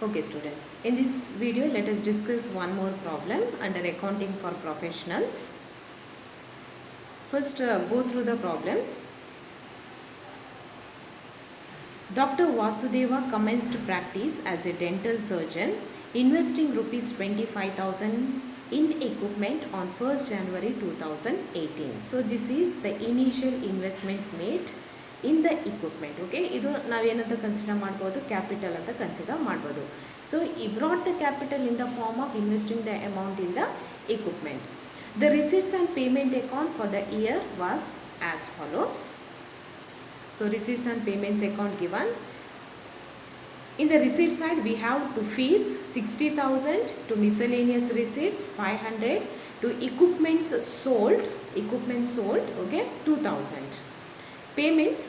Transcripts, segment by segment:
Okay students, in this video let us discuss one more problem under accounting for professionals. First go through the problem. Dr. Vasudeva commenced practice as a dental surgeon, investing rupees 25,000 in equipment on 1st January 2018. So this is the initial investment made in the equipment. Okay, ಇದು ನಾವೇನಂತ consider ಮಾಡ್ಬೋದು, capital ಅಂತ consider ಮಾಡ್ಬೋದು. So he brought the capital in the form of investing the amount in the equipment. The receipts and payment account for the year was as follows. So receipts and payments account given. In the receipt side we have to fees 60,000, to miscellaneous receipts 500, to equipment sold, okay, 2,000. Payments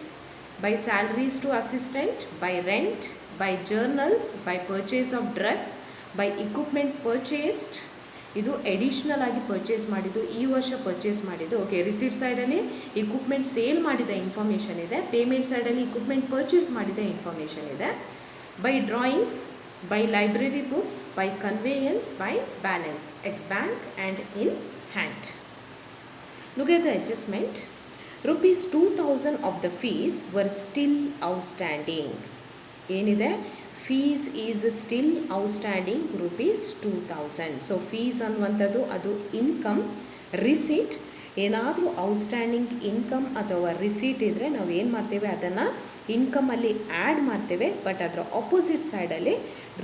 by salaries to assistant, by rent, by journals, by purchase of drugs, by equipment purchased. ಇದು additional ಆಗಿ purchase ಮಾಡಿದ್ದು, ಈ ವರ್ಷ purchase ಮಾಡಿದ್ದು. Okay, receipt ಸೈಡಲ್ಲಿ equipment sale ಮಾಡಿದ information ಇದೆ, payment ಸೈಡಲ್ಲಿ ಇಕ್ವಿಪ್ಮೆಂಟ್ ಪರ್ಚೇಸ್ ಮಾಡಿದ ಇನ್ಫಾರ್ಮೇಷನ್ ಇದೆ. By drawings, by library books, by conveyance, by balance at bank and in hand. Look at the adjustment. Rupees 2,000 of the fees were still outstanding. ಏನಿದೆ? Fees is still outstanding rupees 2,000. So fees ಅನ್ನುವಂಥದ್ದು ಅದು income. Receipt ಏನಾದರೂ outstanding income ಅಥವಾ receipt ಇದ್ದರೆ ನಾವು ಏನು ಮಾಡ್ತೇವೆ, ಅದನ್ನು ಇನ್ಕಮಲ್ಲಿ ಆ್ಯಡ್ ಮಾಡ್ತೇವೆ. ಬಟ್ ಅದರ ಆಪೋಸಿಟ್ ಸೈಡಲ್ಲಿ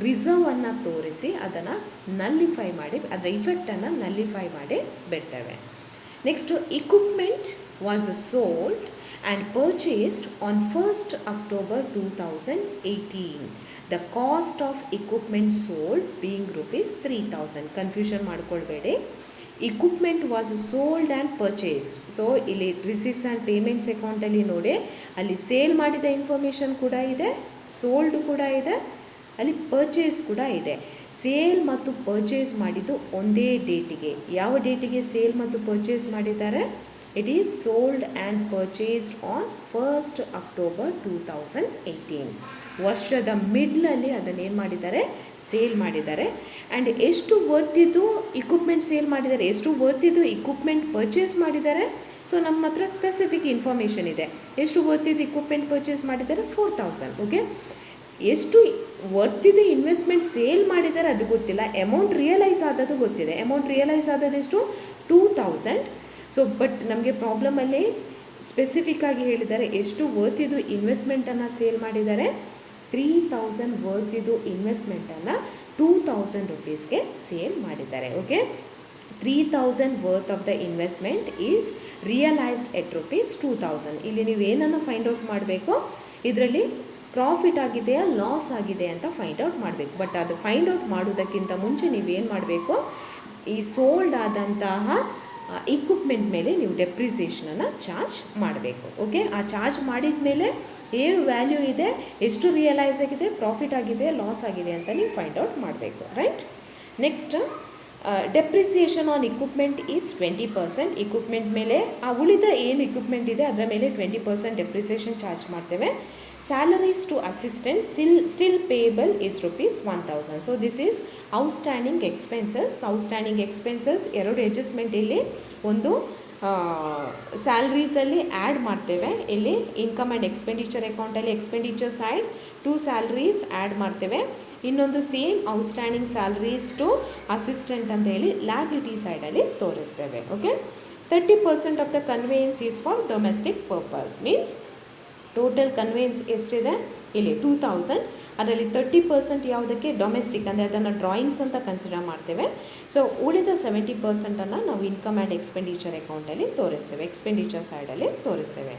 ರಿಸರ್ವನ್ನು ತೋರಿಸಿ ಅದನ್ನು ನಲ್ಲಿಫೈ ಮಾಡಿ, ಅದರ ಇಫೆಕ್ಟನ್ನು ನಲ್ಲಿಫೈ ಮಾಡಿ ಬಿಡ್ತೇವೆ. Next, equipment was sold and purchased on 1st October 2018. The cost of equipment sold being rupees 3,000. Confusion ಮಾಡಿಕೊಳ್ಳಬೇಡಿ. Equipment was sold and purchased. So ಇಲ್ಲಿ receipts and payments ಅಕೌಂಟಲ್ಲಿ ನೋಡಿ, ಅಲ್ಲಿ ಸೇಲ್ ಮಾಡಿದ ಇನ್ಫಾರ್ಮೇಷನ್ ಕೂಡ ಇದೆ, ಸೋಲ್ಡ್ ಕೂಡ ಇದೆ, ಅಲ್ಲಿ ಪರ್ಚೇಸ್ ಕೂಡ ಇದೆ. ಸೇಲ್ ಮತ್ತು ಪರ್ಚೇಸ್ ಮಾಡಿದ್ದು ಒಂದೇ ಡೇಟಿಗೆ. ಯಾವ ಡೇಟಿಗೆ ಸೇಲ್ ಮತ್ತು ಪರ್ಚೇಸ್ ಮಾಡಿದ್ದಾರೆ? It is sold and purchased on 1st October 2018. ವರ್ಷದ ಮಿಡ್ಲಲ್ಲಿ ಅದನ್ನೇನು ಮಾಡಿದ್ದಾರೆ? ಸೇಲ್ ಮಾಡಿದ್ದಾರೆ. ಆ್ಯಂಡ್ ಎಷ್ಟು ವರ್ತಿದ್ದು ಇಕ್ವಿಪ್ಮೆಂಟ್ ಸೇಲ್ ಮಾಡಿದ್ದಾರೆ, ಎಷ್ಟು ವರ್ತಿದ್ದು ಇಕ್ವಿಪ್ಮೆಂಟ್ ಪರ್ಚೇಸ್ ಮಾಡಿದ್ದಾರೆ. ಸೊ ನಮ್ಮ ಹತ್ರ ಸ್ಪೆಸಿಫಿಕ್ ಇನ್ಫಾರ್ಮೇಷನ್ ಇದೆ. ಎಷ್ಟು ವರ್ತಿದ್ದು ಇಕ್ವಿಪ್ಮೆಂಟ್ ಪರ್ಚೇಸ್ ಮಾಡಿದ್ದಾರೆ? 4,000. ಓಕೆ, ಎಷ್ಟು ವರ್ತಿದ್ದು ಇನ್ವೆಸ್ಟ್ಮೆಂಟ್ ಸೇಲ್ ಮಾಡಿದ್ದಾರೆ ಅದು ಗೊತ್ತಿಲ್ಲ, ಅಮೌಂಟ್ ರಿಯಲೈಸ್ ಆದದ್ದು ಗೊತ್ತಿದೆ. ಅಮೌಂಟ್ ರಿಯಲೈಸ್ ಆದದೆಷ್ಟು? 2,000. ಸೊ ಬಟ್ ನಮಗೆ ಪ್ರಾಬ್ಲಮಲ್ಲಿ ಸ್ಪೆಸಿಫಿಕ್ಕಾಗಿ ಹೇಳಿದ್ದಾರೆ ಎಷ್ಟು ವರ್ತಿದ್ದು ಇನ್ವೆಸ್ಟ್ಮೆಂಟನ್ನು ಸೇಲ್ ಮಾಡಿದ್ದಾರೆ. 3,000 ವರ್ತಿದ್ದು ಇನ್ವೆಸ್ಟ್ಮೆಂಟನ್ನು 2,000 ರುಪೀಸ್ಗೆ ಸೇಲ್ ಮಾಡಿದ್ದಾರೆ. Okay, 3,000 worth of the investment is realised at rupees 2,000. ಇಲ್ಲಿ ನೀವು ಏನನ್ನು ಫೈಂಡ್ ಔಟ್ ಮಾಡಬೇಕು, ಇದರಲ್ಲಿ ಪ್ರಾಫಿಟ್ ಆಗಿದೆಯಾ ಲಾಸ್ ಆಗಿದೆ ಅಂತ ಫೈಂಡ್ ಔಟ್ ಮಾಡಬೇಕು. ಬಟ್ ಅದು ಫೈಂಡ್ ಔಟ್ ಮಾಡೋದಕ್ಕಿಂತ ಮುಂಚೆ ನೀವೇನು ಮಾಡಬೇಕು, ಈ ಸೋಲ್ಡ್ ಆದಂತಹ ಇಕ್ವಿಪ್ಮೆಂಟ್ ಮೇಲೆ ನೀವು ಡೆಪ್ರಿಸಿಯೇಷನನ್ನು ಚಾರ್ಜ್ ಮಾಡಬೇಕು. ಓಕೆ, ಆ ಚಾರ್ಜ್ ಮಾಡಿದ ಮೇಲೆ ಏನು ವ್ಯಾಲ್ಯೂ ಇದೆ, ಎಷ್ಟು ರಿಯಲೈಸ್ ಆಗಿದೆ, ಪ್ರಾಫಿಟ್ ಆಗಿದೆ, ಲಾಸ್ ಆಗಿದೆ ಅಂತ ನೀವು ಫೈಂಡ್ ಔಟ್ ಮಾಡಬೇಕು. Right. Next, depreciation on equipment is 20%. Equipment ಮೇಲೆ ಆ ಉಳಿದ ಏನು ಇಕ್ವಿಪ್ಮೆಂಟ್ ಇದೆ ಅದರ ಮೇಲೆ 20% ಡೆಪ್ರಿಸಿಯೇಷನ್ ಚಾರ್ಜ್ ಮಾಡ್ತೇವೆ. Salaries to assistant still payable is rupees 1,000. So this is outstanding expenses. Outstanding expenses ಎರಡು ಅಡ್ಜಸ್ಟ್ಮೆಂಟ್ ಇಲ್ಲಿ ಒಂದು ಸ್ಯಾಲ್ರೀಸಲ್ಲಿ ಆ್ಯಡ್ ಮಾಡ್ತೇವೆ. ಇಲ್ಲಿ ಇನ್ಕಮ್ ಆ್ಯಂಡ್ ಎಕ್ಸ್ಪೆಂಡಿಚರ್ ಅಕೌಂಟಲ್ಲಿ ಎಕ್ಸ್ಪೆಂಡಿಚರ್ ಸೈಡ್ 2 ಸ್ಯಾಲ್ರೀಸ್ ಆ್ಯಡ್ ಮಾಡ್ತೇವೆ. ಇನ್ನೊಂದು same outstanding salaries to assistant ಅಂತ ಹೇಳಿ ಲ್ಯಾಬಿಲಿಟಿ ಸೈಡಲ್ಲಿ ತೋರಿಸ್ತೇವೆ. Okay, 30% of the conveyance is for domestic purpose. Means total conveyance ಎಷ್ಟಿದೆ? ಇಲ್ಲಿ 2,000. ಅದರಲ್ಲಿ 30% ಯಾವುದಕ್ಕೆ? ಡೊಮೆಸ್ಟಿಕ್, ಅಂದರೆ ಅದನ್ನು ಡ್ರಾಯಿಂಗ್ಸ್ ಅಂತ ಕನ್ಸಿಡರ್ ಮಾಡ್ತೇವೆ. ಸೊ ಉಳಿದ 70%ಅನ್ನು ನಾವು ಇನ್ಕಮ್ ಆ್ಯಂಡ್ ಎಕ್ಸ್ಪೆಂಡಿಚರ್ ಅಕೌಂಟಲ್ಲಿ ತೋರಿಸ್ತೇವೆ, ಎಕ್ಸ್ಪೆಂಡಿಚರ್ ಸೈಡಲ್ಲಿ ತೋರಿಸ್ತೇವೆ.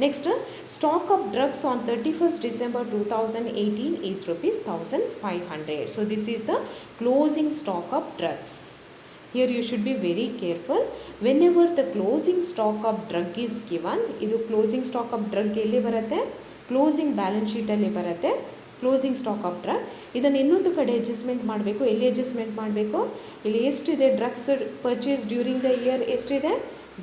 Next, stock of drugs on 31st December 2018 is rupees 1,500. So this is the closing stock of drugs. Here you should be very careful. Whenever the closing stock of drug is given, ಇದು closing stock of drug ಎಲ್ಲಿ ಬರುತ್ತೆ? Closing balance ಶೀಟಲ್ಲಿ ಬರುತ್ತೆ closing stock of drug. ಇದನ್ನು ಇನ್ನೊಂದು ಕಡೆ adjustment ಮಾಡಬೇಕು. ಎಲ್ಲಿ ಅಡ್ಜಸ್ಟ್ಮೆಂಟ್ ಮಾಡಬೇಕು? ಇಲ್ಲಿ ಎಷ್ಟಿದೆ drugs purchase during the year? ಎಷ್ಟಿದೆ?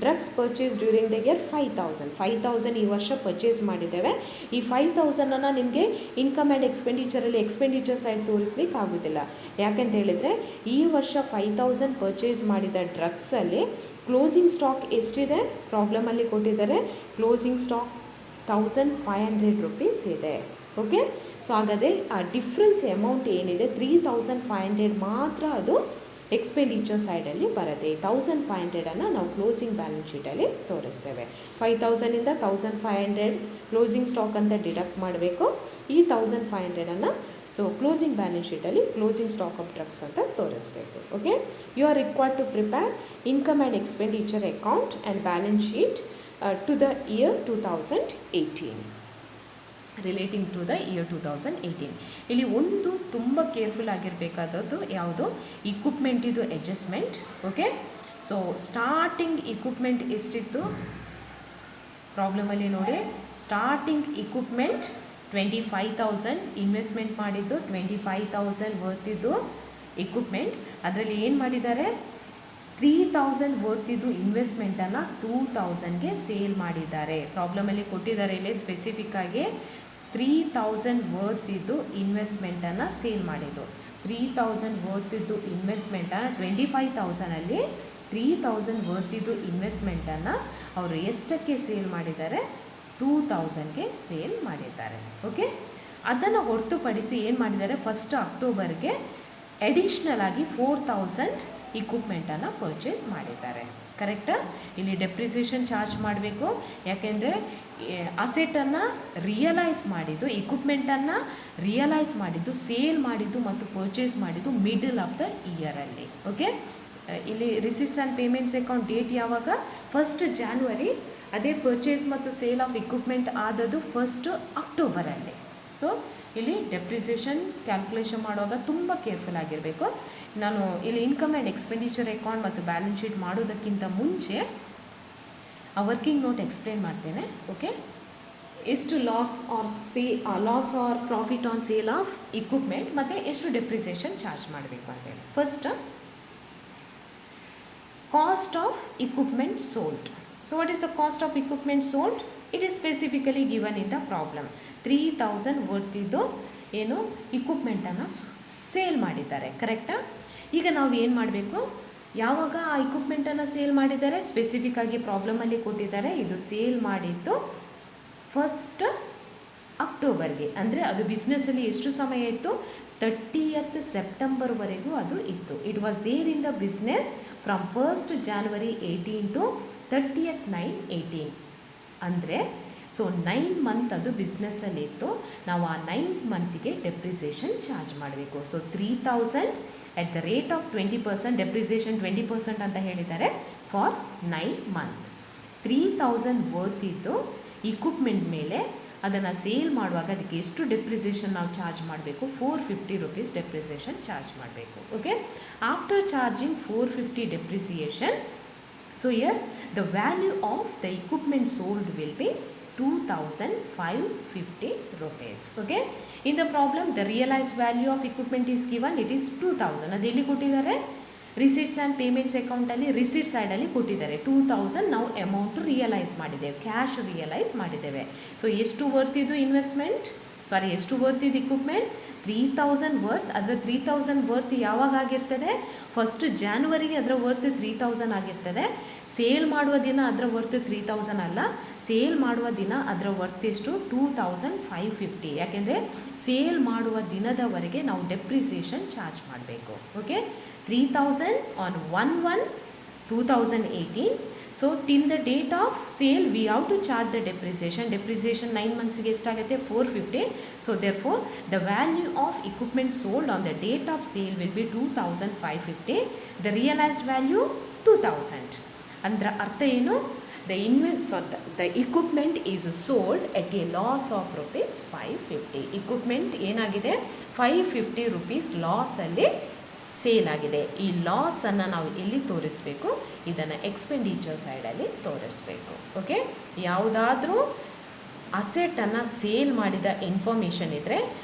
Drugs purchase during the year 5,000 ಈ ವರ್ಷ ಪರ್ಚೇಸ್ ಮಾಡಿದ್ದೇವೆ. ಈ 5,000 ನಿಮಗೆ ಇನ್ಕಮ್ ಆ್ಯಂಡ್ ಎಕ್ಸ್ಪೆಂಡಿಚರಲ್ಲಿ ಎಕ್ಸ್ಪೆಂಡಿಚರ್ ಸೈಡ್ ತೋರಿಸ್ಲಿಕ್ಕೆ ಆಗೋದಿಲ್ಲ. ಯಾಕೆಂತ ಹೇಳಿದರೆ ಈ ವರ್ಷ 5,000 ಪರ್ಚೇಸ್ ಮಾಡಿದ ಡ್ರಗ್ಸಲ್ಲಿ ಕ್ಲೋಸಿಂಗ್ ಸ್ಟಾಕ್ ಎಷ್ಟಿದೆ ಪ್ರಾಬ್ಲಮಲ್ಲಿ ಕೊಟ್ಟಿದ್ದಾರೆ. ಕ್ಲೋಸಿಂಗ್ ಸ್ಟಾಕ್ 1,500 ರುಪೀಸ್ ಇದೆ. ಓಕೆ, ಸೊ ಹಾಗಾದರೆ ಆ ಡಿಫ್ರೆನ್ಸ್ ಅಮೌಂಟ್ ಏನಿದೆ 3,500 ಮಾತ್ರ ಅದು ಎಕ್ಸ್ಪೆಂಡಿಚರ್ ಸೈಡಲ್ಲಿ ಬರುತ್ತೆ. ಈ 1,500 ನಾವು ಕ್ಲೋಸಿಂಗ್ ಬ್ಯಾಲೆನ್ಸ್ ಶೀಟಲ್ಲಿ ತೋರಿಸ್ತೇವೆ. 5,000ಇಂದ 1,500 ಕ್ಲೋಸಿಂಗ್ ಸ್ಟಾಕ್ ಅಂತ ಡಿಡಕ್ಟ್ ಮಾಡಬೇಕು. ಈ 1,500 ಸೊ ಕ್ಲೋಸಿಂಗ್ ಬ್ಯಾಲೆನ್ಸ್ ಶೀಟಲ್ಲಿ ಕ್ಲೋಸಿಂಗ್ ಸ್ಟಾಕ್ ಆಫ್ ಡ್ರಗ್ಸ್ ಅಂತ ತೋರಿಸ್ಬೇಕು. Okay, you are required to prepare income and expenditure account and balance sheet to the year 2018, relating to the year 2018. ಇಲ್ಲಿ ಒಂದು ತುಂಬ ಕೇರ್ಫುಲ್ ಆಗಿರಬೇಕಾದದ್ದು ಯಾವುದು, ಇಕ್ವಿಪ್ಮೆಂಟಿದು adjustment. Okay, so starting equipment ಎಷ್ಟಿತ್ತು ಪ್ರಾಬ್ಲಮಲ್ಲಿ ನೋಡಿ. ಸ್ಟಾರ್ಟಿಂಗ್ ಇಕ್ವಿಪ್ಮೆಂಟ್ 25,000 ಇನ್ವೆಸ್ಟ್ಮೆಂಟ್ ಮಾಡಿದ್ದು, 25,000 ವರ್ತಿದ್ದು ಇಕ್ವಿಪ್ಮೆಂಟ್. ಅದರಲ್ಲಿ ಏನು ಮಾಡಿದ್ದಾರೆ, 3,000 ವರ್ತಿದ್ದು ಇನ್ವೆಸ್ಟ್ಮೆಂಟನ್ನು 2,000ಗೆ ಸೇಲ್ ಮಾಡಿದ್ದಾರೆ. ಪ್ರಾಬ್ಲಮಲ್ಲಿ ಕೊಟ್ಟಿದ್ದಾರೆ ಇಲ್ಲಿ ಸ್ಪೆಸಿಫಿಕ್ಕಾಗಿ 3,000 ವರ್ತಿದ್ದು ಇನ್ವೆಸ್ಟ್ಮೆಂಟನ್ನು ಸೇಲ್ ಮಾಡಿದ್ದು. 3,000 ವರ್ತಿದ್ದು ಇನ್ವೆಸ್ಟ್ಮೆಂಟನ್ನು 25,000ಅಲ್ಲಿ 3,000 ವರ್ತಿದ್ದು ಇನ್ವೆಸ್ಟ್ಮೆಂಟನ್ನು ಅವರು ಎಷ್ಟಕ್ಕೆ ಸೇಲ್ ಮಾಡಿದ್ದಾರೆ, 2,000ಗೆ ಸೇಲ್ ಮಾಡಿದ್ದಾರೆ. ಓಕೆ, ಅದನ್ನು ಹೊರತುಪಡಿಸಿ ಏನು ಮಾಡಿದ್ದಾರೆ, 1 ಅಕ್ಟೋಬರ್ಗೆ ಅಡಿಷ್ನಲ್ ಆಗಿ 4,000 ಇಕ್ವಿಪ್ಮೆಂಟನ್ನು ಪರ್ಚೇಸ್ ಮಾಡಿದ್ದಾರೆ. ಕರೆಕ್ಟಾ? ಇಲ್ಲಿ ಡೆಪ್ರಿಸಿಯೇಷನ್ ಚಾರ್ಜ್ ಮಾಡಬೇಕು. ಯಾಕೆಂದರೆ ಅಸೆಟನ್ನು ರಿಯಲೈಸ್ ಮಾಡಿದ್ದು, ಇಕ್ವಿಪ್ಮೆಂಟನ್ನು ರಿಯಲೈಸ್ ಮಾಡಿದ್ದು, ಸೇಲ್ ಮಾಡಿದ್ದು ಮತ್ತು ಪರ್ಚೇಸ್ ಮಾಡಿದ್ದು ಮಿಡಲ್ ಆಫ್ ದ ಇಯರಲ್ಲಿ. ಓಕೆ, ಇಲ್ಲಿ receipts and payments account date ಯಾವಾಗ, 1 ಜಾನ್ವರಿ. ಅದೇ ಪರ್ಚೇಸ್ ಮತ್ತು ಸೇಲ್ ಆಫ್ ಇಕ್ವಿಪ್ಮೆಂಟ್ ಆದದ್ದು 1 ಅಕ್ಟೋಬರಲ್ಲಿ. ಸೊ ಇಲ್ಲಿ ಡೆಪ್ರಿಸಿಯೇಷನ್ ಕ್ಯಾಲ್ಕುಲೇಷನ್ ಮಾಡುವಾಗ ತುಂಬ ಕೇರ್ಫುಲ್ ಆಗಿರಬೇಕು. ನಾನು ಇಲ್ಲಿ ಇನ್ಕಮ್ ಆ್ಯಂಡ್ ಎಕ್ಸ್ಪೆಂಡಿಚರ್ ಅಕೌಂಟ್ ಮತ್ತು ಬ್ಯಾಲೆನ್ಸ್ ಶೀಟ್ ಮಾಡೋದಕ್ಕಿಂತ ಮುಂಚೆ ಆ ವರ್ಕಿಂಗ್ ನೋಟ್ ಎಕ್ಸ್ಪ್ಲೇನ್ ಮಾಡ್ತೇನೆ. ಓಕೆ, ಎಷ್ಟು loss or profit on sale of equipment ಮತ್ತು ಎಷ್ಟು ಡೆಪ್ರಿಸಿಯೇಷನ್ ಚಾರ್ಜ್ ಮಾಡಬೇಕು ಅಂತೇಳಿ. First, cost of equipment sold. So what is the cost of equipment sold? It is specifically given in the problem. 3,000 ವರ್ತಿದ್ದು ಏನು ಇಕ್ವಿಪ್ಮೆಂಟನ್ನು sale ಮಾಡಿದ್ದಾರೆ. ಕರೆಕ್ಟಾ? ಈಗ ನಾವು ಏನು ಮಾಡಬೇಕು, ಯಾವಾಗ ಆ ಇಕ್ವಿಪ್ಮೆಂಟನ್ನು ಸೇಲ್ ಮಾಡಿದ್ದಾರೆ ಸ್ಪೆಸಿಫಿಕ್ಕಾಗಿ ಪ್ರಾಬ್ಲಮಲ್ಲಿ ಕೊಟ್ಟಿದ್ದಾರೆ. ಇದು ಸೇಲ್ ಮಾಡಿದ್ದು 1 ಅಕ್ಟೋಬರ್ಗೆ, ಅಂದರೆ ಅದು ಬಿಸ್ನೆಸ್ಸಲ್ಲಿ ಎಷ್ಟು ಸಮಯ ಇತ್ತು, 30th ಸೆಪ್ಟೆಂಬರ್ವರೆಗೂ ಅದು ಇತ್ತು. It was there in the business from 1st January 18 to 30th/9/18. ಅಂದರೆ ಸೊ 9 ಮಂತ್ ಅದು ಬಿಸ್ನೆಸ್ಸಲ್ಲಿತ್ತು. ನಾವು ಆ 9 ಮಂತಿಗೆ ಡೆಪ್ರಿಸಿಯೇಷನ್ ಚಾರ್ಜ್ ಮಾಡಬೇಕು. So 3,000 at the rate of 20%, depreciation 20% ಅಂತ ಹೇಳಿದ್ದಾರೆ ಫಾರ್ 9 ಮಂತ್. 3,000 ವರ್ತಿದ್ದು ಇಕ್ವಿಪ್ಮೆಂಟ್ ಮೇಲೆ ಅದನ್ನು ಸೇಲ್ ಮಾಡುವಾಗ ಅದಕ್ಕೆ ಎಷ್ಟು ಡೆಪ್ರಿಸಿಯೇಷನ್ ನಾವು ಚಾರ್ಜ್ ಮಾಡಬೇಕು, 450 ರುಪೀಸ್ ಡೆಪ್ರಿಸಿಯೇಷನ್ ಚಾರ್ಜ್ ಮಾಡಬೇಕು. Okay, after charging 450 depreciation, so here the value of the equipment sold will be 2,550 rupees. Okay, in the problem the realized value of equipment is given, it is 2,000. ಅದು ಎಲ್ಲಿ ಕೊಟ್ಟಿದ್ದಾರೆ, receipts and payments ಅಕೌಂಟಲ್ಲಿ receipt ಸೈಡಲ್ಲಿ ಕೊಟ್ಟಿದ್ದಾರೆ. 2,000 ನಾವು amount realise ಮಾಡಿದ್ದೇವೆ, cash realise ಮಾಡಿದ್ದೇವೆ. So ಎಷ್ಟು ವರ್ತಿದ್ದು ಇನ್ವೆಸ್ಟ್ಮೆಂಟ್, ಎಷ್ಟು ವರ್ತಿದ್ದು ಇಕ್ವಿಪ್ಮೆಂಟ್, 3,000 ವರ್ತ್. ಅದರ 3,000 ವರ್ತ್ ಯಾವಾಗ ಆಗಿರ್ತದೆ, 1 ಜಾನ್ವರಿಗೆ ಅದರ ವರ್ತ್ 3,000 ಆಗಿರ್ತದೆ. ಸೇಲ್ ಮಾಡುವ ದಿನ ಅದರ ವರ್ತ್ 3,000 ಅಲ್ಲ, ಸೇಲ್ ಮಾಡುವ ದಿನ ಅದರ ವರ್ತ್ ಎಷ್ಟು, 2,550. ಯಾಕೆಂದರೆ ಸೇಲ್ ಮಾಡುವ ದಿನದವರೆಗೆ ನಾವು ಡೆಪ್ರಿಸಿಯೇಷನ್ ಚಾರ್ಜ್ ಮಾಡಬೇಕು. Okay, 3,000 on 1/1/2018. So till the date of sale we have to charge the depreciation. Depreciation 9 ಮಂತ್ಸ್ಗೆ ಎಷ್ಟಾಗುತ್ತೆ, 450. So therefore the value of equipment sold on the date of sale will be 2,550. The realised value 2,000. ಅದರ ಅರ್ಥ ಏನು, the equipment is sold at a loss of rupees 550. Equipment ಏನಾಗಿದೆ, 550 rupees ಲಾಸಲ್ಲಿ sale ಆಗಿದೆ. ಈ ಲಾಸನ್ನು ನಾವು ಎಲ್ಲಿ ತೋರಿಸಬೇಕು, ಇದನ್ನು ಎಕ್ಸ್ಪೆಂಡಿಚರ್ ಸೈಡಲ್ಲಿ ತೋರಿಸಬೇಕು. ಓಕೆ, ಯಾವುದಾದ್ರೂ ಅಸೆಟನ್ನು ಸೇಲ್ ಮಾಡಿದ ಇನ್ಫಾರ್ಮೇಷನ್ ಇದ್ದರೆ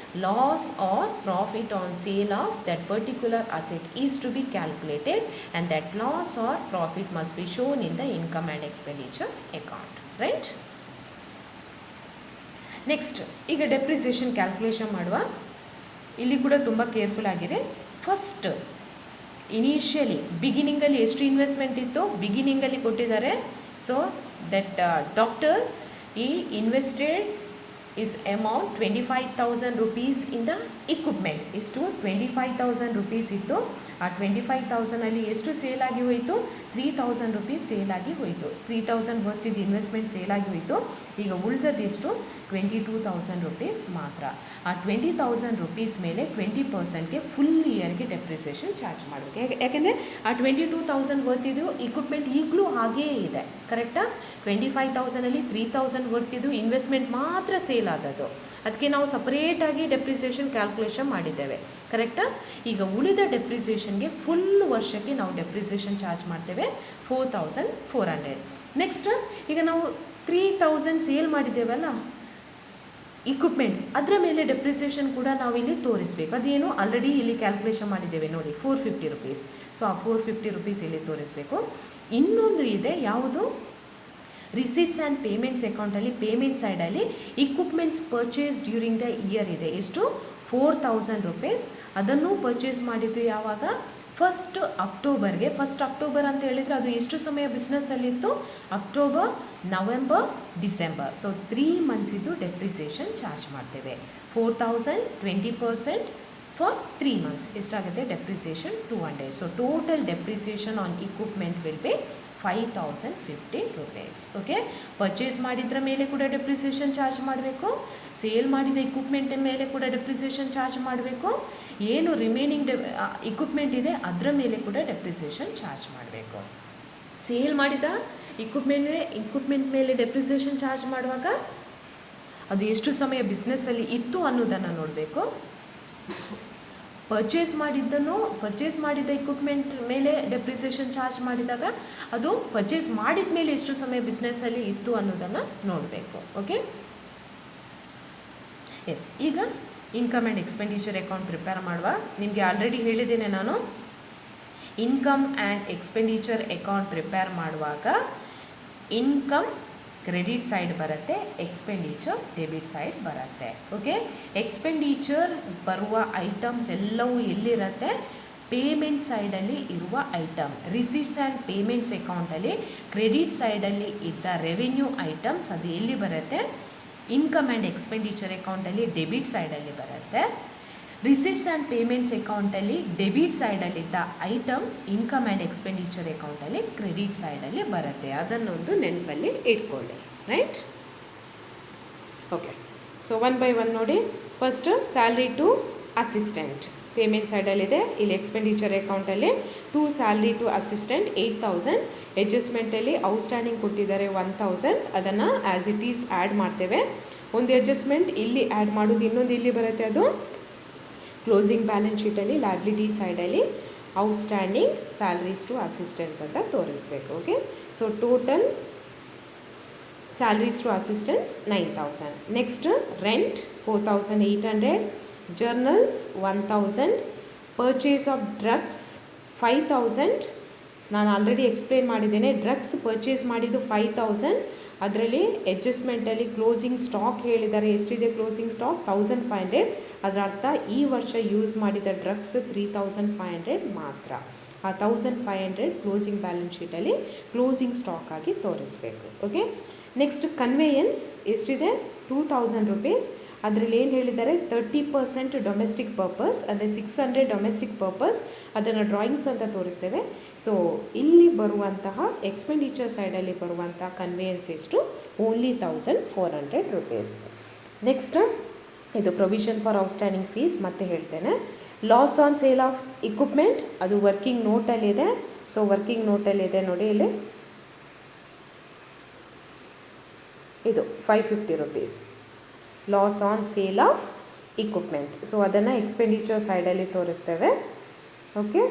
loss or profit on sale of that particular asset is to be calculated and that loss or profit must be shown in the income and expenditure account. Right. Next ಈಗ depreciation calculation ಮಾಡುವ. ಇಲ್ಲಿ ಕೂಡ ತುಂಬ careful ಆಗಿರಿ. First initially ಬಿಗಿನಿಂಗಲ್ಲಿ ಎಷ್ಟು investment ಇತ್ತು ಬಿಗಿನಿಂಗಲ್ಲಿ ಕೊಟ್ಟಿದ್ದಾರೆ. So that doctor ಈ invested is amount 25,000 rupees in the equipment. ಇಷ್ಟು 25,000 rupees ಇತ್ತು. ಆ 25,000ಅಲ್ಲಿ ಎಷ್ಟು ಸೇಲ್ ಆಗಿ ಹೋಯಿತು? 3,000 rupees ಸೇಲ್ ಆಗಿ ಹೋಯಿತು. 3,000 ವರ್ತಿದ್ದು ಇನ್ವೆಸ್ಟ್ಮೆಂಟ್ ಸೇಲ್ ಆಗಿ ಹೋಯಿತು. ಈಗ ಉಳಿದದೆಷ್ಟು? 22,000 rupees ಮಾತ್ರ. ಆ 20,000 rupees ಮೇಲೆ 20%ಗೆ ಫುಲ್ ಇಯರ್ಗೆ ಡೆಪ್ರಿಸಿಯೇಷನ್ ಚಾರ್ಜ್ ಮಾಡಬೇಕು. ಯಾಕೆಂದರೆ ಆ 22,000 ವರ್ತಿದ್ದು ಇಕ್ವಿಪ್ಮೆಂಟ್ ಈಗಲೂ ಹಾಗೇ ಇದೆ. ಕರೆಕ್ಟಾ? 25,000ಅಲ್ಲಿ 3,000 ವರ್ತಿದ್ದು ಇನ್ವೆಸ್ಟ್ಮೆಂಟ್ ಮಾತ್ರ ಸೇಲ್ ಆದದ್ದು. ಅದಕ್ಕೆ ನಾವು ಸಪ್ರೇಟಾಗಿ ಡೆಪ್ರಿಸಿಯೇಷನ್ ಕ್ಯಾಲ್ಕುಲೇಷನ್ ಮಾಡಿದ್ದೇವೆ. ಕರೆಕ್ಟಾ? ಈಗ ಉಳಿದ ಡೆಪ್ರಿಸಿಯೇಷನ್ಗೆ ಫುಲ್ ವರ್ಷಕ್ಕೆ ನಾವು ಡೆಪ್ರಿಸಿಯೇಷನ್ ಚಾರ್ಜ್ ಮಾಡ್ತೇವೆ 4,400. ನೆಕ್ಸ್ಟ್ ಈಗ ನಾವು 3,000 ಸೇಲ್ ಮಾಡಿದ್ದೇವಲ್ಲ ಇಕ್ವಿಪ್ಮೆಂಟ್, ಅದರ ಮೇಲೆ ಡೆಪ್ರಿಸಿಯೇಷನ್ ಕೂಡ ನಾವಿಲ್ಲಿ ತೋರಿಸಬೇಕು. ಅದೇನು ಆಲ್ರೆಡಿ ಇಲ್ಲಿ ಕ್ಯಾಲ್ಕುಲೇಷನ್ ಮಾಡಿದ್ದೇವೆ ನೋಡಿ, 450 rupees. ಸೊ ಆ 450 rupees ಇಲ್ಲಿ ತೋರಿಸಬೇಕು. ಇನ್ನೊಂದು ಇದೆ, ಯಾವುದು? ರಿಸೀಟ್ಸ್ ಆ್ಯಂಡ್ ಪೇಮೆಂಟ್ಸ್ ಅಕೌಂಟಲ್ಲಿ ಪೇಮೆಂಟ್ ಸೈಡಲ್ಲಿ equipments purchase during the year ಇದೆ. ಎಷ್ಟು? 4,000 rupees. ಅದನ್ನು ಪರ್ಚೇಸ್ ಮಾಡಿದ್ದು ಯಾವಾಗ? 1st Octoberಗೆ. 1st October ಅಂತ ಹೇಳಿದರೆ ಅದು ಎಷ್ಟು ಸಮಯ ಬಿಸ್ನೆಸ್ಸಲ್ಲಿತ್ತು? October, November, December. So 3 months ಇದ್ದು ಡೆಪ್ರಿಸಿಯೇಷನ್ ಚಾರ್ಜ್ ಮಾಡ್ತೇವೆ. 4,000 20% ಫಾರ್ 3 months. ಎಷ್ಟಾಗುತ್ತೆ? Depreciation 200. So total depreciation on equipment will be 5,050 rupees. Okay. Purchase ಮಾಡಿದ್ರ ಮೇಲೆ ಕೂಡ ಡೆಪ್ರಿಸಿಯೇಷನ್ ಚಾರ್ಜ್ ಮಾಡಬೇಕು. ಸೇಲ್ ಮಾಡಿದ ಇಕ್ವಿಪ್ಮೆಂಟ್ ಮೇಲೆ ಕೂಡ ಡೆಪ್ರಿಸಿಯೇಷನ್ ಚಾರ್ಜ್ ಮಾಡಬೇಕು. ಏನು ರಿಮೈನಿಂಗ್ ಇಕ್ವಿಪ್ಮೆಂಟ್ ಇದೆ ಅದರ ಮೇಲೆ ಕೂಡ ಡೆಪ್ರಿಸಿಯೇಷನ್ ಚಾರ್ಜ್ ಮಾಡಬೇಕು. ಸೇಲ್ ಮಾಡಿದ ಇಕ್ವಿಪ್ಮೆಂಟ್ ಮೇಲೆ ಡೆಪ್ರಿಸಿಯೇಷನ್ ಚಾರ್ಜ್ ಮಾಡುವಾಗ ಅದು ಎಷ್ಟು ಸಮಯ ಬಿಸ್ನೆಸ್ಸಲ್ಲಿ ಇತ್ತು ಅನ್ನೋದನ್ನು ನೋಡಬೇಕು. ಪರ್ಚೇಸ್ ಮಾಡಿದ ಇಕ್ವಿಪ್ಮೆಂಟ್ ಮೇಲೆ ಡೆಪ್ರಿಸಿಯೇಷನ್ ಚಾರ್ಜ್ ಮಾಡಿದಾಗ ಅದು ಪರ್ಚೇಸ್ ಮಾಡಿದ ಮೇಲೆ ಎಷ್ಟು ಸಮಯ ಬಿಸ್ನೆಸ್ಸಲ್ಲಿ ಇತ್ತು ಅನ್ನೋದನ್ನು ನೋಡಬೇಕು. ಓಕೆ. ಎಸ್, ಈಗ income and expenditure account prepare ಮಾಡುವ. ನಿಮಗೆ ಆಲ್ರೆಡಿ ಹೇಳಿದ್ದೇನೆ ನಾನು, income and expenditure account prepare ಮಾಡುವಾಗ ಇನ್ಕಮ್ ಕ್ರೆಡಿಟ್ ಸೈಡ್ ಬರುತ್ತೆ, ಎಕ್ಸ್ಪೆಂಡಿಚರ್ ಡೆಬಿಟ್ ಸೈಡ್ ಬರುತ್ತೆ. ಓಕೆ. ಎಕ್ಸ್ಪೆಂಡಿಚರ್ ಬರುವ ಐಟಮ್ಸ್ ಎಲ್ಲವೂ ಎಲ್ಲಿರುತ್ತೆ? ಪೇಮೆಂಟ್ ಸೈಡಲ್ಲಿ ಇರುವ ಐಟಮ್. ರಿಸೀಟ್ಸ್ ಆ್ಯಂಡ್ ಪೇಮೆಂಟ್ಸ್ ಅಕೌಂಟಲ್ಲಿ ಕ್ರೆಡಿಟ್ ಸೈಡಲ್ಲಿ ಇದ್ದ ರೆವೆನ್ಯೂ ಐಟಮ್ಸ್ ಅದು ಎಲ್ಲಿ ಬರುತ್ತೆ? ಇನ್ಕಮ್ ಆ್ಯಂಡ್ ಎಕ್ಸ್ಪೆಂಡಿಚರ್ ಅಕೌಂಟಲ್ಲಿ ಡೆಬಿಟ್ ಸೈಡಲ್ಲಿ ಬರುತ್ತೆ. ರಿಸೀಟ್ಸ್ ಆ್ಯಂಡ್ ಪೇಮೆಂಟ್ಸ್ ಅಕೌಂಟಲ್ಲಿ ಡೆಬಿಟ್ ಸೈಡಲ್ಲಿದ್ದ ಐಟಮ್ ಇನ್ಕಮ್ ಆ್ಯಂಡ್ ಎಕ್ಸ್ಪೆಂಡಿಚರ್ ಅಕೌಂಟಲ್ಲಿ ಕ್ರೆಡಿಟ್ ಸೈಡಲ್ಲಿ ಬರುತ್ತೆ. ಅದನ್ನೊಂದು ನೆನಪಲ್ಲಿ ಇಟ್ಕೊಳ್ಳಿ. ರೈಟ್. ಓಕೆ. ಸೊ 1 by 1 ನೋಡಿ. First salary to assistant payment ಸೈಡಲ್ಲಿದೆ. ಇಲ್ಲಿ ಎಕ್ಸ್ಪೆಂಡಿಚರ್ ಅಕೌಂಟಲ್ಲಿ ಟು ಸ್ಯಾಲ್ರಿ ಟು ಅಸಿಸ್ಟೆಂಟ್ 8,000. ಅಡ್ಜಸ್ಟ್ಮೆಂಟಲ್ಲಿ ಔಟ್ಸ್ಟ್ಯಾಂಡಿಂಗ್ ಕೊಟ್ಟಿದ್ದಾರೆ 1,000. ಅದನ್ನು ಆ್ಯಸ್ ಇಟ್ ಈಸ್ ಆ್ಯಡ್ ಮಾಡ್ತೇವೆ. ಒಂದು ಅಡ್ಜಸ್ಟ್ಮೆಂಟ್ ಇಲ್ಲಿ ಆ್ಯಡ್ ಮಾಡೋದು, ಇನ್ನೊಂದು ಇಲ್ಲಿ ಬರುತ್ತೆ. ಅದು ಕ್ಲೋಸಿಂಗ್ ಬ್ಯಾಲೆನ್ಸ್ ಶೀಟಲ್ಲಿ ಲಯಬಿಲಿಟಿ ಸೈಡಲ್ಲಿ ಔಟ್ಸ್ಟ್ಯಾಂಡಿಂಗ್ ಸ್ಯಾಲ್ರೀಸ್ ಟು ಅಸಿಸ್ಟೆಂಟ್ಸ್ ಅಂತ ತೋರಿಸ್ಬೇಕು. Okay. So total salaries to assistants 9,000. Next rent 4,800. Journals 1,000. Purchase of drugs 5,000. ನಾನು ಆಲ್ರೆಡಿ ಎಕ್ಸ್ಪ್ಲೇನ್ ಮಾಡಿದ್ದೇನೆ. ಡ್ರಗ್ಸ್ ಪರ್ಚೇಸ್ ಮಾಡಿದ್ದು 5,000. ಅದರಲ್ಲಿ ಅಡ್ಜಸ್ಟ್ಮೆಂಟಲ್ಲಿ ಕ್ಲೋಸಿಂಗ್ ಸ್ಟಾಕ್ ಹೇಳಿದ್ದಾರೆ. ಎಷ್ಟಿದೆ ಕ್ಲೋಸಿಂಗ್ ಸ್ಟಾಕ್? 1,500. ಅದರ ಅರ್ಥ ಈ ವರ್ಷ ಯೂಸ್ ಮಾಡಿದ ಡ್ರಗ್ಸ್ 3,500 ಮಾತ್ರ. ಆ 1,500 ಕ್ಲೋಸಿಂಗ್ ಬ್ಯಾಲೆನ್ಸ್ ಶೀಟಲ್ಲಿ ಕ್ಲೋಸಿಂಗ್ ಸ್ಟಾಕ್ ಆಗಿ ತೋರಿಸ್ಬೇಕು. ಓಕೆ. ನೆಕ್ಸ್ಟ್ ಕನ್ವೇಯನ್ಸ್ ಎಷ್ಟಿದೆ? 2,000 rupees. ಅದರಲ್ಲಿ ಏನು ಹೇಳಿದ್ದಾರೆ? 30% ಡೊಮೆಸ್ಟಿಕ್ ಪರ್ಪಸ್, ಅಂದರೆ 600 ಡೊಮೆಸ್ಟಿಕ್ ಪರ್ಪಸ್. ಅದನ್ನು ಡ್ರಾಯಿಂಗ್ಸ್ ಅಂತ ತೋರಿಸ್ತೇವೆ. ಸೊ ಇಲ್ಲಿ ಬರುವಂತಹ ಎಕ್ಸ್ಪೆಂಡಿಚರ್ ಸೈಡಲ್ಲಿ ಬರುವಂಥ ಕನ್ವೇಯನ್ಸ್ ಎಷ್ಟು? Only 1,400 rupees. ನೆಕ್ಸ್ಟ್ ಇದು ಪ್ರೊವಿಷನ್ ಫಾರ್ ಔಟ್ಸ್ಟ್ಯಾಂಡಿಂಗ್ ಫೀಸ್ ಮತ್ತೆ ಹೇಳ್ತೇನೆ. Loss on sale of equipment ಅದು ವರ್ಕಿಂಗ್ ನೋಟಲ್ಲಿದೆ. ಸೊ ವರ್ಕಿಂಗ್ ನೋಟಲ್ಲಿದೆ ನೋಡಿ, ಇಲ್ಲಿ ಇದು 550 rupees loss on sale of equipment. ಸೊ ಅದನ್ನು ಎಕ್ಸ್ಪೆಂಡಿಚರ್ ಸೈಡಲ್ಲಿ ತೋರಿಸ್ತೇವೆ. Okay.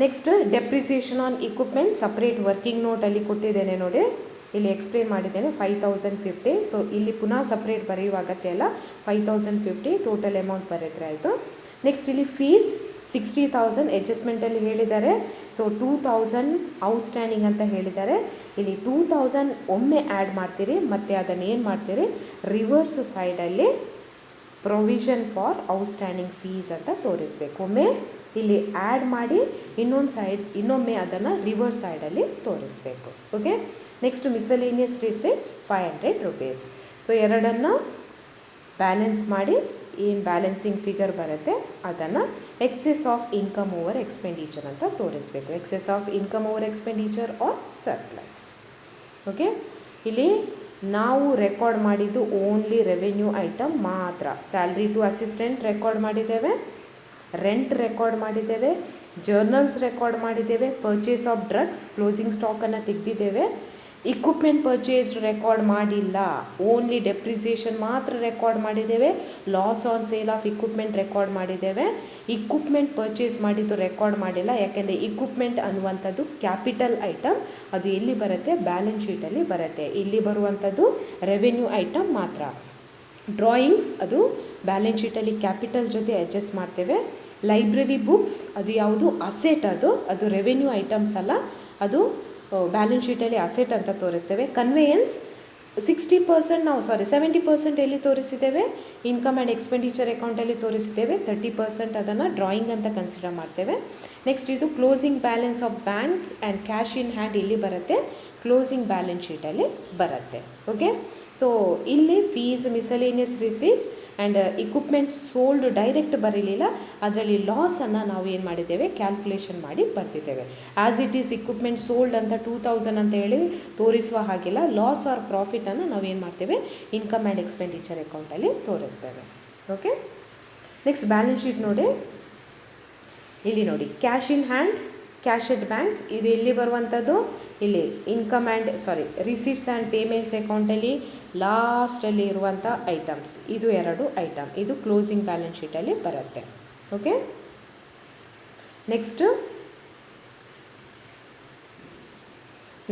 Next depreciation on equipment separate working ನೋಟಲ್ಲಿ ಕೊಟ್ಟಿದ್ದೇನೆ ನೋಡಿ. ಇಲ್ಲಿ ಎಕ್ಸ್ಪ್ಲೇನ್ ಮಾಡಿದ್ದೇನೆ 5050. ಸೊ ಇಲ್ಲಿ ಪುನಃ ಸಪ್ರೇಟ್ ಬರೆಯುವ ಅಗತ್ಯ ಇಲ್ಲ, 5050 ಟೋಟಲ್ ಅಮೌಂಟ್ ಬರೆದ್ರೆ ಆಯಿತು. ನೆಕ್ಸ್ಟ್ ಇಲ್ಲಿ ಫೀಸ್ 60,000 ಅಡ್ಜಸ್ಟ್ಮೆಂಟಲ್ಲಿ ಹೇಳಿದ್ದಾರೆ. ಸೊ 2,000 ಔಟ್ಸ್ಟ್ಯಾಂಡಿಂಗ್ ಅಂತ ಹೇಳಿದ್ದಾರೆ. ಇಲ್ಲಿ 2,000 ಒಮ್ಮೆ ಆ್ಯಡ್ ಮಾಡ್ತೀರಿ, ಮತ್ತು ಅದನ್ನು ಏನು ಮಾಡ್ತೀರಿ, ರಿವರ್ಸ್ ಸೈಡಲ್ಲಿ ಪ್ರೊವಿಷನ್ ಫಾರ್ ಔಟ್ಸ್ಟ್ಯಾಂಡಿಂಗ್ ಫೀಸ್ ಅಂತ ತೋರಿಸ್ಬೇಕು. ಒಮ್ಮೆ ಇಲ್ಲಿ ಆ್ಯಡ್ ಮಾಡಿ ಇನ್ನೊಮ್ಮೆ ಅದನ್ನು ರಿವರ್ಸ್ ಸೈಡಲ್ಲಿ ತೋರಿಸ್ಬೇಕು. Okay. Next miscellaneous receipts 500 rupees. So ಎರಡನ್ನು ಬ್ಯಾಲೆನ್ಸ್ ಮಾಡಿ ಏನು ಬ್ಯಾಲೆನ್ಸಿಂಗ್ ಫಿಗರ್ ಬರುತ್ತೆ ಅದನ್ನು excess of income over expenditure ಅಂತ ತೋರಿಸಬೇಕು. Excess of income over expenditure or surplus. Okay. ಇಲ್ಲಿ ನಾವು ರೆಕಾರ್ಡ್ ಮಾಡಿದ್ದು ಓನ್ಲಿ ರೆವೆನ್ಯೂ ಐಟಮ್ ಮಾತ್ರ. ಸ್ಯಾಲ್ರಿ ಟು ಅಸಿಸ್ಟೆಂಟ್ ರೆಕಾರ್ಡ್ ಮಾಡಿದ್ದೇವೆ, ರೆಂಟ್ ರೆಕಾರ್ಡ್ ಮಾಡಿದ್ದೇವೆ, ಜರ್ನಲ್ಸ್ ರೆಕಾರ್ಡ್ ಮಾಡಿದ್ದೇವೆ, ಪರ್ಚೇಸ್ ಆಫ್ ಡ್ರಗ್ಸ್ ಕ್ಲೋಸಿಂಗ್ ಸ್ಟಾಕನ್ನು ತೆಗೆದಿದ್ದೇವೆ. ಇಕ್ವಿಪ್ಮೆಂಟ್ ಪರ್ಚೇಸ್ಡ್ ರೆಕಾರ್ಡ್ ಮಾಡಿಲ್ಲ, ಓನ್ಲಿ ಡೆಪ್ರಿಸಿಯೇಷನ್ ಮಾತ್ರ ರೆಕಾರ್ಡ್ ಮಾಡಿದ್ದೇವೆ. Loss on sale of equipment record ಮಾಡಿದ್ದೇವೆ. ಇಕ್ವಿಪ್ಮೆಂಟ್ ಪರ್ಚೇಸ್ ಮಾಡಿದ್ದು ರೆಕಾರ್ಡ್ ಮಾಡಿಲ್ಲ, ಯಾಕೆಂದರೆ ಇಕ್ವಿಪ್ಮೆಂಟ್ ಅನ್ನುವಂಥದ್ದು ಕ್ಯಾಪಿಟಲ್ ಐಟಮ್. ಅದು ಎಲ್ಲಿ ಬರುತ್ತೆ, ಬ್ಯಾಲೆನ್ಸ್ ಶೀಟಲ್ಲಿ ಬರುತ್ತೆ. ಇಲ್ಲಿ ಬರುವಂಥದ್ದು ರೆವೆನ್ಯೂ ಐಟಮ್ ಮಾತ್ರ. ಡ್ರಾಯಿಂಗ್ಸ್ ಅದು ಬ್ಯಾಲೆನ್ಸ್ ಶೀಟಲ್ಲಿ ಕ್ಯಾಪಿಟಲ್ ಜೊತೆ ಅಡ್ಜಸ್ಟ್ ಮಾಡ್ತೇವೆ. ಲೈಬ್ರರಿ ಬುಕ್ಸ್ ಅದು ಯಾವುದು ಅಸೆಟ್, ಅದು ರೆವೆನ್ಯೂ ಐಟಮ್ಸ್ ಅಲ್ಲ, ಅದು ಬ್ಯಾಲೆನ್ಸ್ ಶೀಟಲ್ಲಿ ಅಸೆಟ್ ಅಂತ ತೋರಿಸ್ತೇವೆ. ಕನ್ವೇಯನ್ಸ್ 60% ನಾವು 70% ಎಲ್ಲಿ ತೋರಿಸಿದ್ದೇವೆ, ಇನ್ಕಮ್ ಆ್ಯಂಡ್ ಎಕ್ಸ್ಪೆಂಡಿಚರ್ ಅಕೌಂಟಲ್ಲಿ ತೋರಿಸಿದ್ದೇವೆ. 30% ಅದನ್ನು ಡ್ರಾಯಿಂಗ್ ಅಂತ ಕನ್ಸಿಡರ್ ಮಾಡ್ತೇವೆ. ನೆಕ್ಸ್ಟ್ ಇದು closing balance of bank and cash in hand ಇಲ್ಲಿ ಬರುತ್ತೆ, ಕ್ಲೋಸಿಂಗ್ ಬ್ಯಾಲೆನ್ಸ್ ಶೀಟಲ್ಲಿ ಬರುತ್ತೆ. ಓಕೆ. ಸೊ ಇಲ್ಲಿ fees, miscellaneous receipts and equipments sold direct ಬರೀಲಿಲ್ಲ, ಅದರಲ್ಲಿ ಲಾಸನ್ನು ನಾವು ಏನು ಮಾಡಿದ್ದೇವೆ, ಕ್ಯಾಲ್ಕುಲೇಷನ್ ಮಾಡಿ ಬರ್ತಿದ್ದೇವೆ. As it is equipment sold ಅಂತ 2,000 ಅಂತ ಹೇಳಿ ತೋರಿಸುವ ಹಾಗಿಲ್ಲ. ಲಾಸ್ ಆರ್ ಪ್ರಾಫಿಟನ್ನು ನಾವು ಏನು ಮಾಡ್ತೇವೆ, ಇನ್ಕಮ್ ಆ್ಯಂಡ್ ಎಕ್ಸ್ಪೆಂಡಿಚರ್ ಅಕೌಂಟಲ್ಲಿ ತೋರಿಸ್ತೇವೆ. ಓಕೆ. ನೆಕ್ಸ್ಟ್ ಬ್ಯಾಲೆನ್ಸ್ ಶೀಟ್ ನೋಡಿ, ಇಲ್ಲಿ ನೋಡಿ cash in hand, cash at bank ಇದು ಎಲ್ಲಿ ಬರುವಂಥದ್ದು, ಇಲ್ಲಿ income and receipts and payments ಅಕೌಂಟಲ್ಲಿ ಲಾಸ್ಟಲ್ಲಿ ಇರುವಂಥ ಐಟಮ್ಸ್. ಇದು 2 ಐಟಮ್, ಇದು ಕ್ಲೋಸಿಂಗ್ ಬ್ಯಾಲೆನ್ಸ್ ಶೀಟಲ್ಲಿ ಬರುತ್ತೆ. Okay.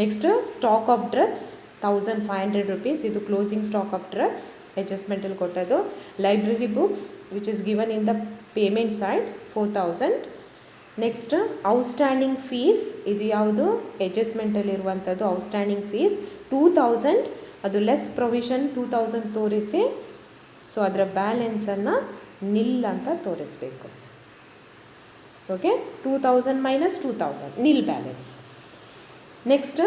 Next stock of drugs 1,500 rupees, ಇದು ಕ್ಲೋಸಿಂಗ್ ಸ್ಟಾಕ್ ಆಫ್ ಡ್ರಗ್ಸ್ ಅಡ್ಜಸ್ಟ್ಮೆಂಟಲ್ಲಿ ಕೊಟ್ಟದ್ದು. Library books which is given in the payment side 4,000. Next outstanding fees ಇದು ಯಾವುದು, ಅಡ್ಜಸ್ಟ್ಮೆಂಟಲ್ಲಿರುವಂಥದ್ದು ಔಟ್ಸ್ಟ್ಯಾಂಡಿಂಗ್ ಫೀಸ್ 2,000, ಅದು ಲೆಸ್ ಪ್ರೊವಿಷನ್ 2,000 ತೋರಿಸಿ. ಸೊ ಅದರ ಬ್ಯಾಲೆನ್ಸನ್ನು ನಿಲ್ ಅಂತ ತೋರಿಸಬೇಕು. ಓಕೆ. 2,000 ಮೈನಸ್ 2,000 ನಿಲ್ ಬ್ಯಾಲೆನ್ಸ್. ನೆಕ್ಸ್ಟ್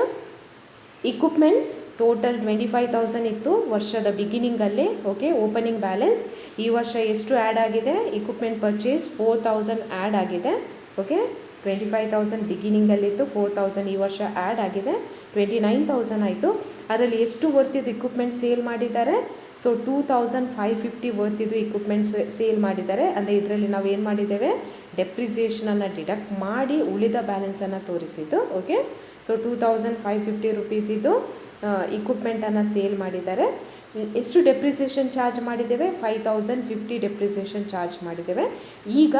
ಇಕ್ವಿಪ್ಮೆಂಟ್ಸ್ ಟೋಟಲ್ 25,000 ಇತ್ತು ವರ್ಷದ ಬಿಗಿನಿಂಗಲ್ಲಿ. ಓಕೆ. ಓಪನಿಂಗ್ ಬ್ಯಾಲೆನ್ಸ್ ಈ ವರ್ಷ ಎಷ್ಟು ಆ್ಯಡ್ ಆಗಿದೆ, ಇಕ್ವಿಪ್ಮೆಂಟ್ ಪರ್ಚೇಸ್ 4,000 ಆ್ಯಡ್ ಆಗಿದೆ. ಓಕೆ. 25,000 ಬಿಗಿನಿಂಗಲ್ಲಿತ್ತು, 4,000 ಈ ವರ್ಷ ಆ್ಯಡ್ ಆಗಿದೆ, 29,000 ಆಯಿತು. ಅದರಲ್ಲಿ ಎಷ್ಟು ವರ್ತಿದ್ದು ಇಕ್ವಿಪ್ಮೆಂಟ್ ಸೇಲ್ ಮಾಡಿದ್ದಾರೆ, ಸೊ 2,550 ವರ್ತಿದ್ದು ಇಕ್ವಿಪ್ಮೆಂಟ್ಸ್ ಸೇಲ್ ಮಾಡಿದ್ದಾರೆ. ಅಂದರೆ ಇದರಲ್ಲಿ ನಾವು ಏನು ಮಾಡಿದ್ದೇವೆ, ಡೆಪ್ರಿಸಿಯೇಷನನ್ನು ಡಿಡಕ್ಟ್ ಮಾಡಿ ಉಳಿದ ಬ್ಯಾಲೆನ್ಸನ್ನು ತೋರಿಸಿದ್ದು. ಓಕೆ. ಸೊ 2,550 rupees ಇದು ಇಕ್ವಿಪ್ಮೆಂಟನ್ನು ಸೇಲ್ ಮಾಡಿದ್ದಾರೆ. ಎಷ್ಟು ಡೆಪ್ರಿಸಿಯೇಷನ್ ಚಾರ್ಜ್ ಮಾಡಿದ್ದೇವೆ, 5,050 ಡೆಪ್ರಿಸಿಯೇಷನ್ ಚಾರ್ಜ್ ಮಾಡಿದ್ದೇವೆ. ಈಗ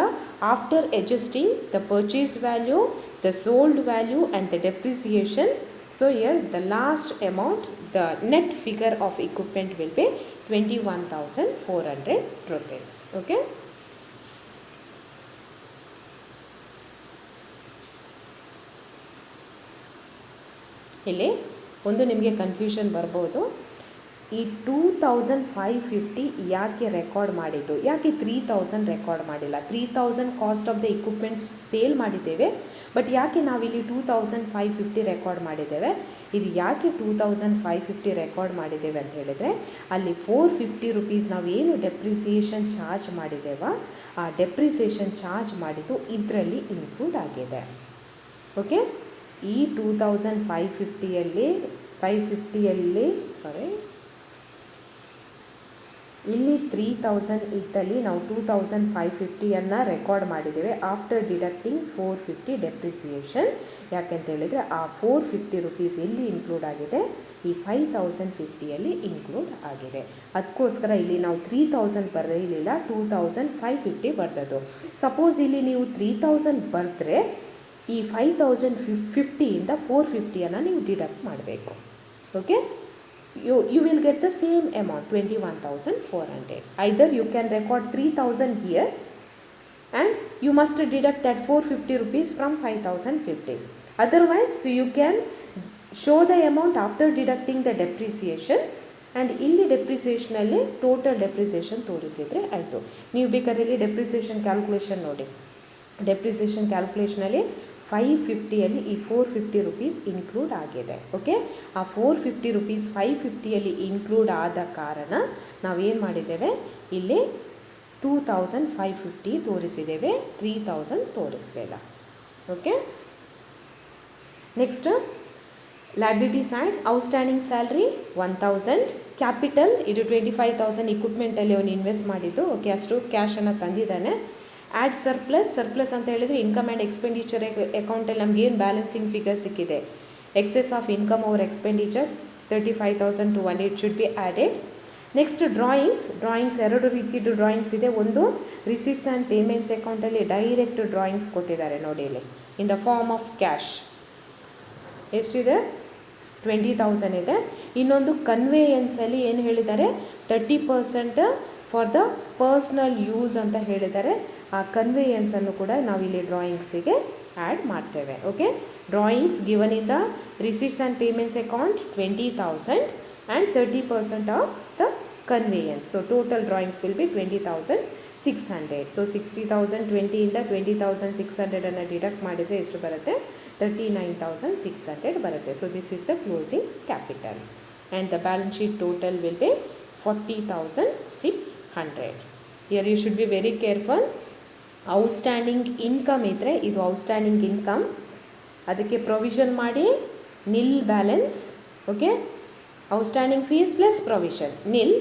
after adjusting the purchase value, the sold value and the depreciation, so here the last amount, the net figure of equipment will be 21,400 rupees. Okay. ಇಲ್ಲಿ ಒಂದು ನಿಮಗೆ confusion ಬರ್ಬೋದು, ಈ 2,550 ಯಾಕೆ ರೆಕಾರ್ಡ್ ಮಾಡಿದ್ದು, ಯಾಕೆ 3,000 ರೆಕಾರ್ಡ್ ಮಾಡಿಲ್ಲ. 3,000 cost of the equipments sale ಮಾಡಿದ್ದೇವೆ, ಬಟ್ ಯಾಕೆ ನಾವಿಲ್ಲಿ 2,550 ರೆಕಾರ್ಡ್ ಮಾಡಿದ್ದೇವೆ. ಇದು ಯಾಕೆ 2,550 ರೆಕಾರ್ಡ್ ಮಾಡಿದ್ದೇವೆ ಅಂತ ಹೇಳಿದರೆ, ಅಲ್ಲಿ 450 rupees ನಾವು ಏನು ಡೆಪ್ರಿಸಿಯೇಷನ್ ಚಾರ್ಜ್ ಮಾಡಿದ್ದೇವ, ಆ ಡೆಪ್ರಿಸಿಯೇಷನ್ ಚಾರ್ಜ್ ಮಾಡಿದ್ದು ಇದರಲ್ಲಿ ಇನ್ಕ್ಲೂಡ್ ಆಗಿದೆ. ಓಕೆ. ಈ 2,550ಯಲ್ಲಿ ಇಲ್ಲಿ 3,000 ಇದ್ದಲ್ಲಿ ನಾವು 2,550ಯನ್ನು ರೆಕಾರ್ಡ್ ಮಾಡಿದ್ದೇವೆ ಆಫ್ಟರ್ ಡಿಡಕ್ಟಿಂಗ್ 450 ಡೆಪ್ರಿಸಿಯೇಷನ್. ಯಾಕೆಂತ ಹೇಳಿದರೆ ಆ 450 rupees ಎಲ್ಲಿ ಇನ್ಕ್ಲೂಡ್ ಆಗಿದೆ, ಈ 5,050ಯಲ್ಲಿ ಇನ್ಕ್ಲೂಡ್ ಆಗಿದೆ. ಅದಕ್ಕೋಸ್ಕರ ಇಲ್ಲಿ ನಾವು 3,000 ಬರೆಯಲಿಲ್ಲ, 2,550 ಬರೆದದ್ದು. ಸಪೋಸ್ ಇಲ್ಲಿ ನೀವು 3,000 ಬರೆದ್ರೆ ಈ 5,050ಇಂದ 450ಯನ್ನು ನೀವು ಡಿಡಕ್ಟ್ ಮಾಡಬೇಕು. Okay, you will get the same amount 21,400. Either you can record 3,000 here and you must deduct that 450 rupees from 5,050. Otherwise you can show the amount after deducting the depreciation and ಇಲ್ಲಿ ಡೆಪ್ರಿಸಿಯೇಷನಲ್ಲಿ total depreciation ತೋರಿಸಿದರೆ ಆಯಿತು. ನೀವು ಬೇಕಾದ್ರೆ ಇಲ್ಲಿ depreciation calculation ನೋಡಿ. Depreciation ಕ್ಯಾಲ್ಕುಲೇಷನಲ್ಲಿ 550ಯಲ್ಲಿ ಈ 450 rupees include ಆಗಿದೆ. Okay, ಆ 450 rupees 550ಯಲ್ಲಿ ಇನ್ಕ್ಲೂಡ್ ಆದ ಕಾರಣ ನಾವೇನು ಮಾಡಿದ್ದೇವೆ, ಇಲ್ಲಿ 2,550 ತೋರಿಸಿದ್ದೇವೆ, 3,000 ತೋರಿಸಲಿಲ್ಲ. Okay, next liability side, outstanding salary 1,000, capital ಇದು 25,000 ಇಕ್ವಿಪ್ಮೆಂಟಲ್ಲಿ ಅವನು ಇನ್ವೆಸ್ಟ್ ಮಾಡಿದ್ದು. ಓಕೆ, ಅಷ್ಟು ಕ್ಯಾಶನ್ನು ತಂದಿದ್ದಾನೆ. ಆ್ಯಡ್ ಸರ್ಪ್ಲಸ್ ಅಂತ ಹೇಳಿದರೆ ಇನ್ಕಮ್ ಆ್ಯಂಡ್ ಎಕ್ಸ್ಪೆಂಡಿಚರ್ ಅಕೌಂಟಲ್ಲಿ ನಮಗೇನು ಬ್ಯಾಲೆನ್ಸಿಂಗ್ ಫಿಗರ್ ಸಿಕ್ಕಿದೆ, excess of income over expenditure 35,200 should be added. Next drawings ಎರಡು ರೀತಿದು ಡ್ರಾಯಿಂಗ್ಸ್ ಇದೆ. ಒಂದು ರಿಸಿಟ್ಸ್ ಆ್ಯಂಡ್ ಪೇಮೆಂಟ್ಸ್ ಅಕೌಂಟಲ್ಲಿ ಡೈರೆಕ್ಟ್ ಡ್ರಾಯಿಂಗ್ಸ್ ಕೊಟ್ಟಿದ್ದಾರೆ ನೋಡಿ ಇಲ್ಲಿ, in the form of cash. ಎಷ್ಟಿದೆ, 20,000 ಇದೆ. ಇನ್ನೊಂದು ಕನ್ವೇಯನ್ಸಲ್ಲಿ ಏನು ಹೇಳಿದ್ದಾರೆ, 30% ಫಾರ್ ದ ಪರ್ಸ್ನಲ್ ಯೂಸ್ ಅಂತ ಹೇಳಿದ್ದಾರೆ. ಆ ಕನ್ವೇಯನ್ಸನ್ನು ಕೂಡ ನಾವಿಲ್ಲಿ ಡ್ರಾಯಿಂಗ್ಸಿಗೆ ಆ್ಯಡ್ ಮಾಡ್ತೇವೆ. Okay, drawings given in the receipts and payments account 20,000 and 30% of the conveyance. So total drawings will be 20,600. So 60,000 20ಇಂದ 20,600 ಡಿಡಕ್ಟ್ ಮಾಡಿದರೆ ಎಷ್ಟು ಬರುತ್ತೆ, 39,600 ಬರುತ್ತೆ. So this is the closing capital and the balance sheet total will be 40,600. Here you should be very careful. Outstanding income ಇದ್ದರೆ ಇದು outstanding income, ಅದಕ್ಕೆ provision ಮಾಡಿ nil balance. Okay, outstanding fees less provision nil.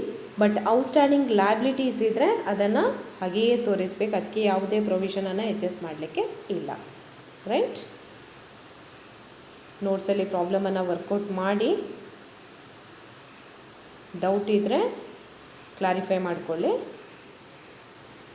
But outstanding liabilities ಇದ್ದರೆ ಅದನ್ನು ಹಾಗೆಯೇ ತೋರಿಸ್ಬೇಕು, ಅದಕ್ಕೆ ಯಾವುದೇ ಪ್ರೊವಿಷನನ್ನು ಅಡ್ಜಸ್ಟ್ ಮಾಡಲಿಕ್ಕೆ ಇಲ್ಲ. ರೈಟ್, ನೋಟ್ಸಲ್ಲಿ ಪ್ರಾಬ್ಲಮನ್ನು ವರ್ಕೌಟ್ ಮಾಡಿ, ಡೌಟ್ ಇದ್ದರೆ ಕ್ಲಾರಿಫೈ ಮಾಡಿಕೊಳ್ಳಿ.